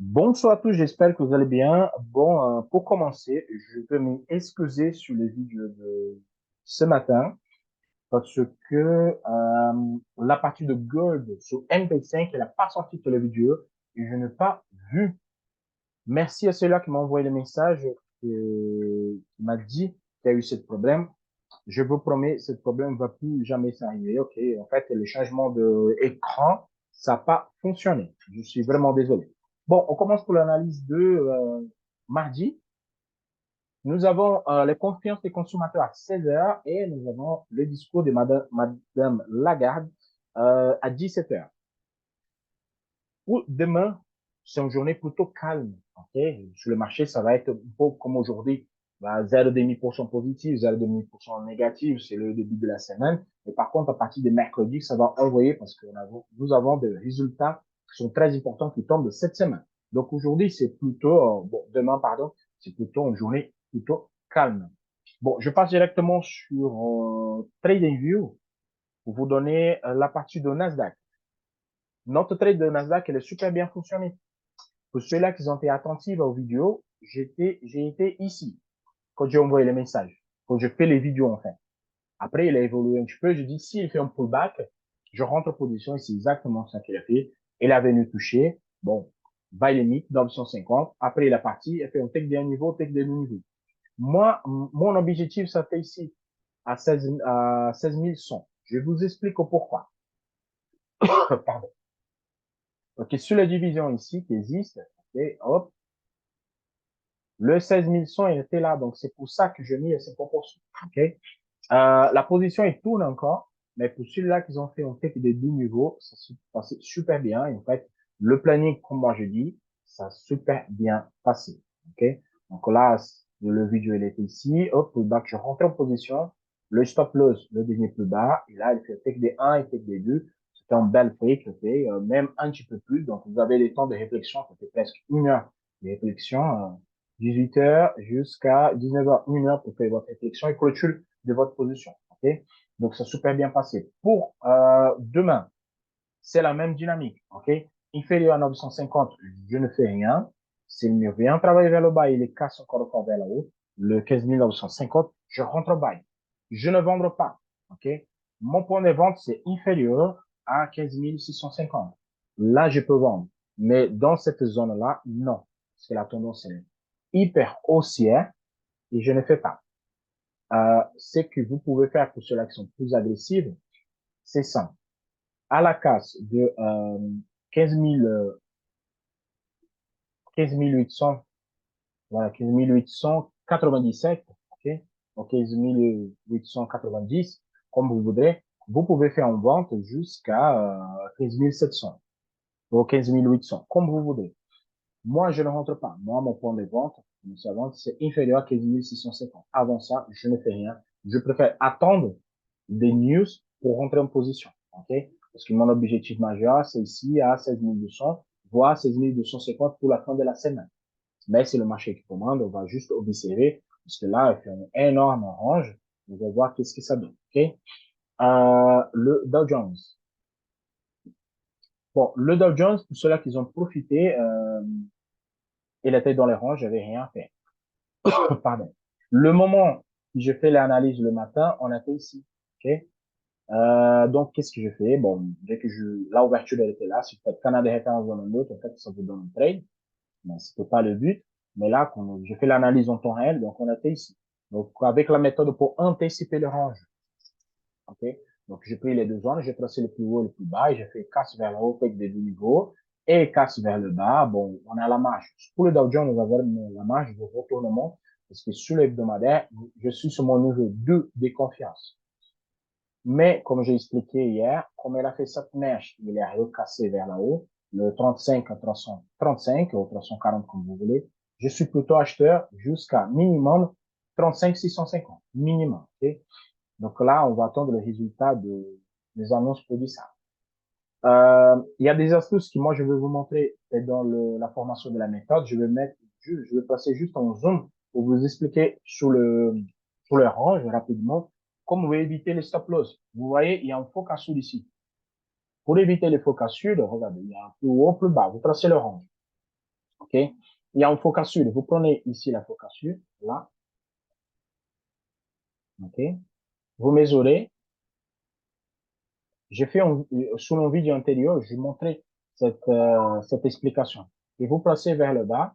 Bonsoir à tous, j'espère que vous allez bien. Bon, pour commencer, je peux m'excuser sur les vidéos de ce matin parce que la partie de Gold sur MP5, elle n'a pas sorti toutes les vidéos et je n'ai pas vu. Merci à celui-là qui m'a envoyé le message qui m'a dit qu'il y a eu ce problème. Je vous promets, ce problème ne va plus jamais s'arriver. OK, en fait, le changement d'écran, ça n'a pas fonctionné. Je suis vraiment désolé. Bon, on commence pour l'analyse de mardi. Nous avons les confiances des consommateurs à 16 heures et nous avons le discours de Madame Lagarde à 17 heures. Pour demain, c'est une journée plutôt calme. Okay? Sur le marché, ça va être un peu comme aujourd'hui. Bah, 0,5% positif, 0,5% négatif, c'est le début de la semaine. Mais par contre, à partir de mercredi, ça va envoyer parce que nous avons des résultats qui sont très importants qui tombent de cette semaine. Donc aujourd'hui, c'est plutôt, bon, demain, pardon, c'est plutôt une journée plutôt calme. Bon, je passe directement sur TradingView pour vous donner la partie de Nasdaq. Notre trade de Nasdaq, elle est super bien fonctionné. Pour ceux-là qui ont été attentifs aux vidéos, j'ai été ici quand j'ai envoyé les messages, quand je fais les vidéos enfin. Après, il a évolué un petit peu. Je dis, s'il fait un pullback, je rentre en position et c'est exactement ça qu'il a fait. Il est venu toucher. Bon, buy limit d'option 50. Après, il est parti. Il a fait un take d'un niveau, take d'un niveau. Moi, mon objectif, ça fait ici à 16 100. Je vous explique pourquoi. Pardon. OK, sur la division ici qui existe, okay, hop, le 16 100 il était là, donc c'est pour ça que je mis ces proportions. OK? La position, il tourne encore, mais pour ceux-là qui ont fait un fait des deux niveaux, ça s'est passé super bien. Et en fait, le planning, comme moi je dis, ça a super bien passé. OK? Donc là, le vidéo, il était ici. Hop, pullback, je rentre en position. Le stop loss, le dernier plus bas. Et là, il fait take des 1 et take des 2. C'était un bel fake, OK? Même un petit peu plus. Donc, vous avez les temps de réflexion. Ça fait presque une heure de réflexion. 18 heures jusqu'à 19 heures, une heure pour faire votre réflexion et clôture de votre position. OK? Donc, c'est super bien passé. Pour demain, c'est la même dynamique. OK? Inférieur à 950, je ne fais rien. S'il me vient travailler vers le bas, il est casse encore une fois vers le haut. Le 15 950, je rentre au bas. Je ne vends pas. OK? Mon point de vente, c'est inférieur à 15 650. Là, je peux vendre. Mais dans cette zone-là, non. Parce que la tendance est hyper haussière et je ne fais pas. Ce que vous pouvez faire pour ceux-là qui sont plus agressifs, c'est ça. À la casse de 15 000, 15 800, voilà, 15 897, ok, donc 15 890, comme vous voudrez, vous pouvez faire en vente jusqu'à 15 700 ou 15 800, comme vous voudrez. Moi, je ne rentre pas. Moi, mon point de vente, c'est inférieur à 15 650. Avant ça, je ne fais rien. Je préfère attendre des news pour rentrer en position. OK? Parce que mon objectif majeur, c'est ici à 16 200, voire 16 250 pour la fin de la semaine. Mais c'est le marché qui commande. On va juste observer. Parce que là, il fait un énorme orange. On va voir qu'est-ce que ça donne. OK? Le Dow Jones. Bon, le Dow Jones, pour ceux-là qui ont profité, il était dans les rangs, j'avais rien fait. Pardon. Le moment où je fais l'analyse le matin, on était ici. OK? Donc, qu'est-ce que je fais? Bon, dès que l'ouverture elle était là, si vous faites Canada référence dans un autre, en fait, ça vous donne un trade. Mais c'était pas le but. Mais là, quand je fais l'analyse en temps réel, donc on était ici. Donc, avec la méthode pour anticiper le range. OK? Donc, j'ai pris les deux zones, j'ai tracé le plus haut et le plus bas, et j'ai fait casse vers le haut avec des deux niveaux, et casse vers le bas. Bon, on a la marge. Pour le Dow Jones, nous avons la marge de retournement, parce que sur l'hebdomadaire, je suis sur mon niveau 2 de confiance. Mais, comme j'ai expliqué hier, comme elle a fait cette mèche, il est recassé vers le haut, le 35 à 335 ou 340 comme vous voulez. Je suis plutôt acheteur jusqu'à minimum 35 650. Minimum. Okay? Donc là, on va attendre le résultat des annonces pour ça. Il y a des astuces que moi, je vais vous montrer dans la formation de la méthode. Je vais passer juste en zoom pour vous expliquer sur le range rapidement comment éviter les stop loss. Vous voyez, il y a un faux cassure ici. Pour éviter les faux cassures, regardez, il y a un plus haut, plus bas. Vous tracez le range. OK? Il y a une focacture. Vous prenez ici la focacture, là, OK? Vous mesurez. J'ai fait sur mon vidéo antérieure, je montrais cette explication. Et vous placez vers le bas.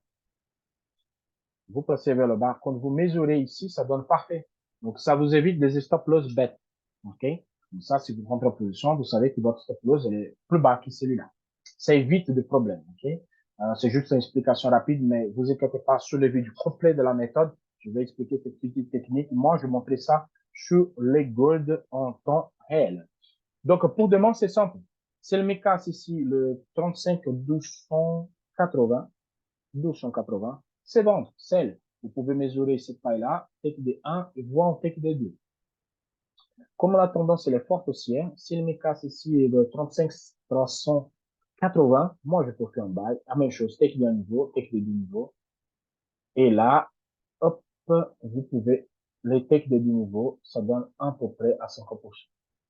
Vous placez vers le bas. Quand vous mesurez ici, ça donne parfait. Donc, ça vous évite des stop loss bêtes. OK? Comme ça, si vous rentrez en position, vous savez que votre stop loss est plus bas que celui-là. Ça évite des problèmes. OK? C'est juste une explication rapide, mais vous inquiétez pas sur le vidéo complet de la méthode. Je vais expliquer cette petite technique. Moi, je montrais ça sur les gold en temps réel. Donc, pour demain, c'est simple. C'est le MECAS ici, le 35 1280, 1280, c'est bon, celle. Vous pouvez mesurer cette paille-là, tech de 1 et voir en tech de 2. Comme la tendance elle est forte haussière, si le MECAS ici est de 35 380, moi je peux faire un bail. La même chose, tech d'un niveau, tech de 2 niveaux. Et là, hop, vous pouvez, les techs de 2 niveaux, ça donne à peu près à 50%.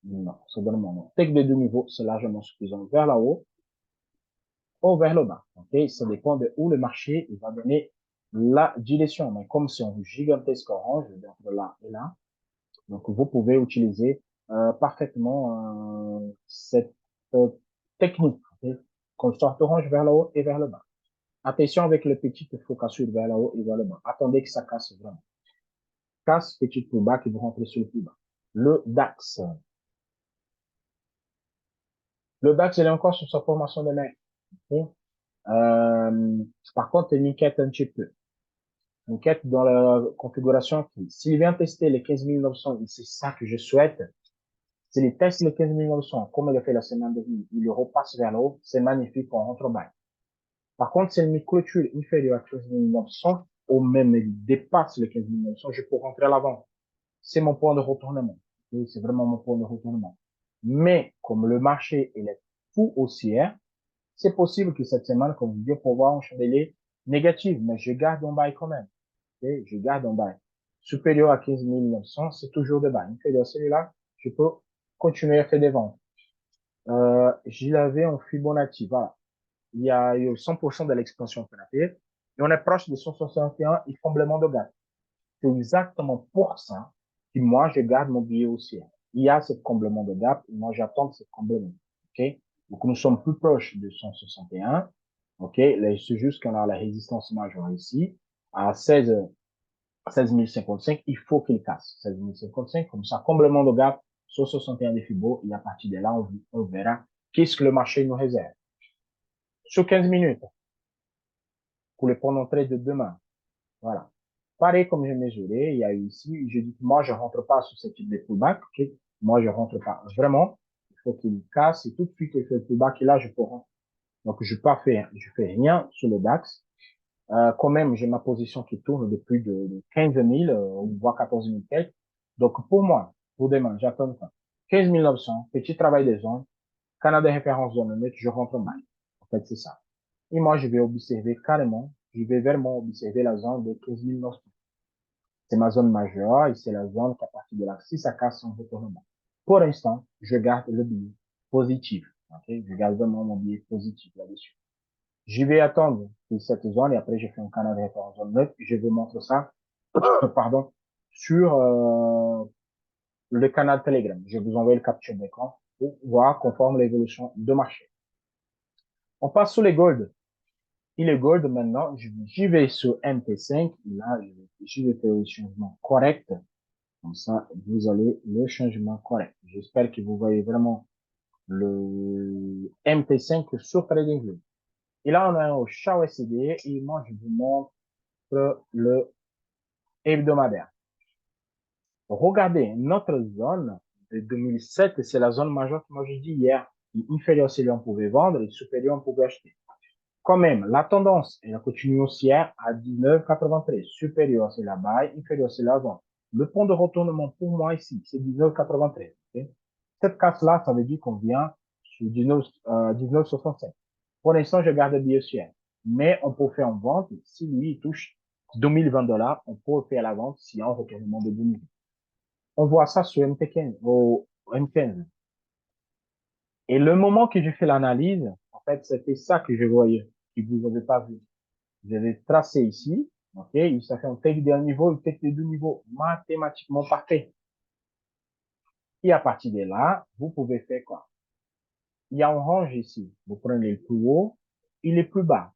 Non, ça donne moins. Non. Tech de 2 niveaux, c'est largement suffisant vers la haut ou vers le bas. Ok, ça dépend de où le marché il va donner la direction. Mais comme c'est un gigantesque orange entre là et là, donc vous pouvez utiliser parfaitement cette technique. Okay? Qu'on sorte orange vers le haut et vers le bas. Attention avec le petit focus vers le haut et vers le bas. Attendez que ça casse vraiment. Casse, petit plus bas qui vous rentrez sur le plus bas. Le DAX. Le DAX, il est encore sur sa formation de main. Okay? Par contre, il inquiète un petit peu. Inquiète dans la configuration qui, s'il vient tester les 15 900, et c'est ça que je souhaite, s'il teste les 15 900, comme il a fait la semaine dernière, il le repasse vers le haut, c'est magnifique, on rentre bas. Par contre, si une clôture inférieure à 15 900, ou même il dépasse les 15 900, je peux rentrer à l'avant. C'est mon point de retournement. Oui, c'est vraiment mon point de retournement. Mais, comme le marché, il est fou haussière, c'est possible que cette semaine, comme vous dites, pour voir un chandelier négatif, mais je garde un bail quand même. Okay? Je garde un bail. Supérieur à 15 900, c'est toujours de bail. Inférieur à celui-là, je peux continuer à faire des ventes. J'y avais en Fibonacci, voilà. Il y a eu 100% de l'expansion qu'on a fait. Et on est proche de 161 et tremblement de gaz. C'est exactement pour ça que moi, je garde mon billet haussier. Il y a ce comblement de gap, et moi, j'attends ce comblement. OK? Donc, nous sommes plus proches de 161. OK? Là, c'est juste qu'on a la résistance majeure ici, à 16 055. Il faut qu'il casse 16 055. Comme ça, comblement de gap, sur 61 des Fibo, et à partir de là, on verra qu'est-ce que le marché nous réserve. Sur 15 minutes, pour le prendre en trade de demain. Voilà. Pareil comme j'ai mesuré, il y a eu ici, je dis que moi, je rentre pas sur ce type de pullback, ok? Moi, je rentre pas. Vraiment, il faut qu'il casse et tout de suite qu'il fait le pullback et là, je peux rentrer. Donc, je fais rien sur le DAX. Quand même, j'ai ma position qui tourne de plus de 15 000, voire 14 000 quelques. Donc, pour moi, pour demain, j'attends quoi? 15 900, petit travail des zones, Canada référence zone neutre, je rentre mal. En fait, c'est ça. Et moi, je vais observer carrément, je vais vraiment observer la zone de 15 900. C'est ma zone majeure et c'est la zone qu'à partir de là, si ça casse son retournement. Pour l'instant, je garde le billet positif. Okay? Je garde vraiment mon billet positif là-dessus. Je vais attendre cette zone et après je fais un canal de référence zone 9. Je vous montre ça, pardon, sur le canal Telegram. Je vous envoie le capture d'écran pour voir conforme l'évolution de marché. On passe sur les gold. Il est gold maintenant. J'y vais sur MT5. Là, je vais faire le changement correct. Comme ça, vous allez le changement correct. J'espère que vous voyez vraiment le MT5 sur TradingView. Et là, on a un chat OSD et moi, je vous montre le hebdomadaire. Regardez, notre zone de 2007, c'est la zone majeure que moi j'ai dit hier. Inférieure, c'est là on pouvait vendre et supérieur, on pouvait acheter. Quand même, la tendance, elle continue haussière à 19,93. Supérieur, c'est la baille. Inférieur, c'est la vente. Le point de retournement pour moi ici, c'est 19,93. Okay? Cette casse-là, ça veut dire qu'on vient sur 19,65. Pour l'instant, je garde le billet haussière. Mais on peut faire une vente. Si lui, il touche 2020 $, on peut faire la vente s'il y a un retournement de 2000. On voit ça sur MT15, au M15. Et le moment que j'ai fait l'analyse, en fait, c'était ça que je voyais, que vous n'avez pas vu. Je vais tracer ici. OK? Ça fait un take d'un niveau, un take de deux niveaux mathématiquement parfait. Et à partir de là, vous pouvez faire quoi? Il y a un range ici. Vous prenez le plus haut et le plus bas.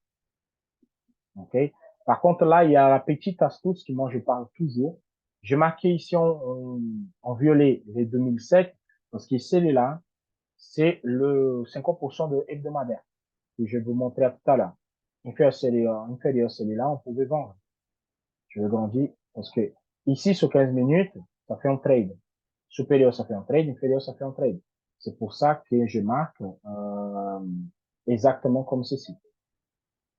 OK? Par contre, là, il y a la petite astuce qui, moi, je parle toujours. J'ai marqué ici en violet les 2007 parce que celui-là, c'est le 50% de hebdomadaire que je vais vous montrer tout à l'heure. Inférieur celui-là, on pouvait vendre. Je vais grandir parce que ici, sur 15 minutes, ça fait un trade. Supérieur, ça fait un trade. Inférieur, ça fait un trade. C'est pour ça que je marque exactement comme ceci.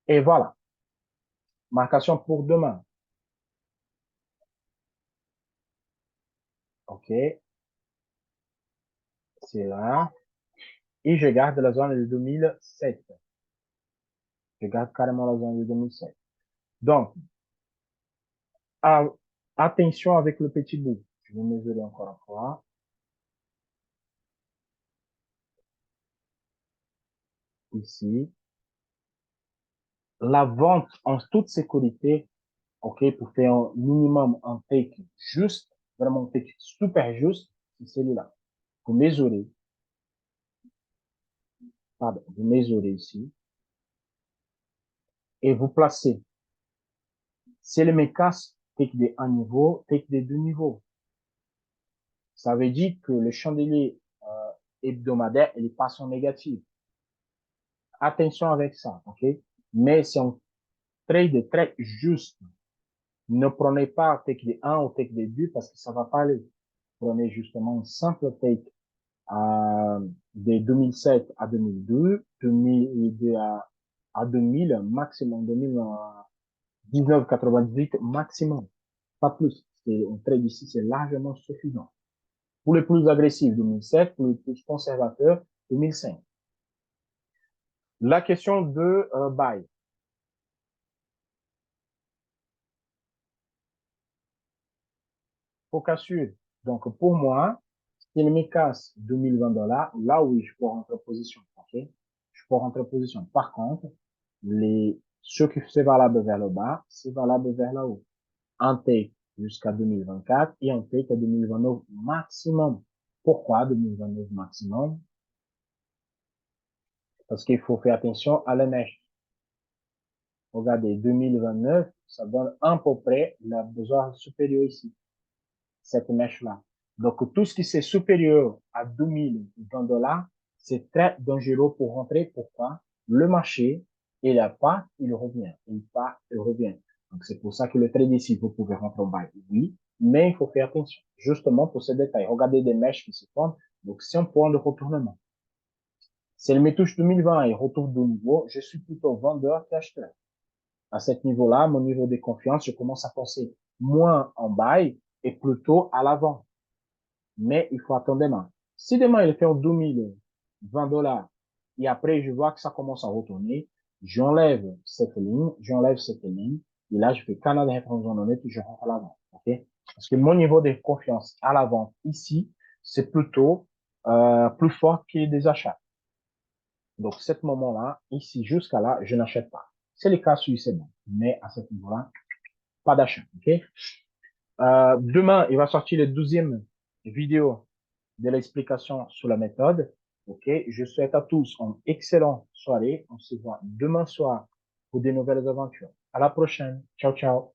Et voilà. Marcation pour demain. OK. C'est là. Et je garde la zone de 2007. Je garde carrément la zone de 2007. Donc, attention avec le petit bout. Je vais mesurer encore une fois. Ici. La vente en toute sécurité, OK, pour faire un minimum un take juste, vraiment un take super juste, c'est celui-là. Vous mesurez, pardon, vous mesurez ici et vous placez. C'est le mécasse take de un niveau, take de deux niveaux. Ça veut dire que le chandelier hebdomadaire, il est pas son négatif. Attention avec ça, OK? Mais c'est un trade très juste. Ne prenez pas take de 1 ou take de 2 parce que ça va pas aller. Prenez justement un simple take de 2007 à 2002, 2002 à 2000, maximum, 2019, 98, maximum. Pas plus. C'est un trade ici, c'est largement suffisant. Pour les plus agressifs, 2007, pour les plus conservateurs, 2005. La question de buy. Faut qu'assurer. Donc, pour moi, s'il me casse $2020, là oui, je peux rentrer en position. OK? Je peux rentrer en position. Par contre, ce qui c'est valable vers le bas, c'est valable vers le haut. Un take jusqu'à 2024 et un take à 2029 maximum. Pourquoi 2029 maximum? Parce qu'il faut faire attention à la mèche. Regardez, 2029, ça donne à peu près la besoin supérieure ici, cette mèche-là. Donc, tout ce qui c'est supérieur à 2020 $, c'est très dangereux pour rentrer. Pourquoi? Le marché, il a pas, il revient. Il part, il revient. Donc, c'est pour ça que le trade ici, vous pouvez rentrer en bas. Oui, mais il faut faire attention. Justement pour ces détails. Regardez des mèches qui se forment. Donc, c'est un point de retournement. Si elle me touche 2020 et retourne de nouveau, je suis plutôt vendeur qu'acheteur. À ce niveau-là, mon niveau de confiance, je commence à penser moins en buy et plutôt à l'avant. Mais il faut attendre demain. Si demain il fait un 2020 $ et après je vois que ça commence à retourner, j'enlève cette ligne et là je fais canal de référence honnête et je rentre à l'avant. OK? Parce que mon niveau de confiance à l'avant ici, c'est plutôt plus fort que des achats. Donc, ce moment-là, ici jusqu'à là, je n'achète pas. C'est le cas sur c'est bon. Mais à ce niveau-là, pas d'achat. OK? Demain, il va sortir le 12e vidéo de l'explication sur la méthode. OK? Je souhaite à tous une excellente soirée. On se voit demain soir pour de nouvelles aventures. À la prochaine. Ciao, ciao.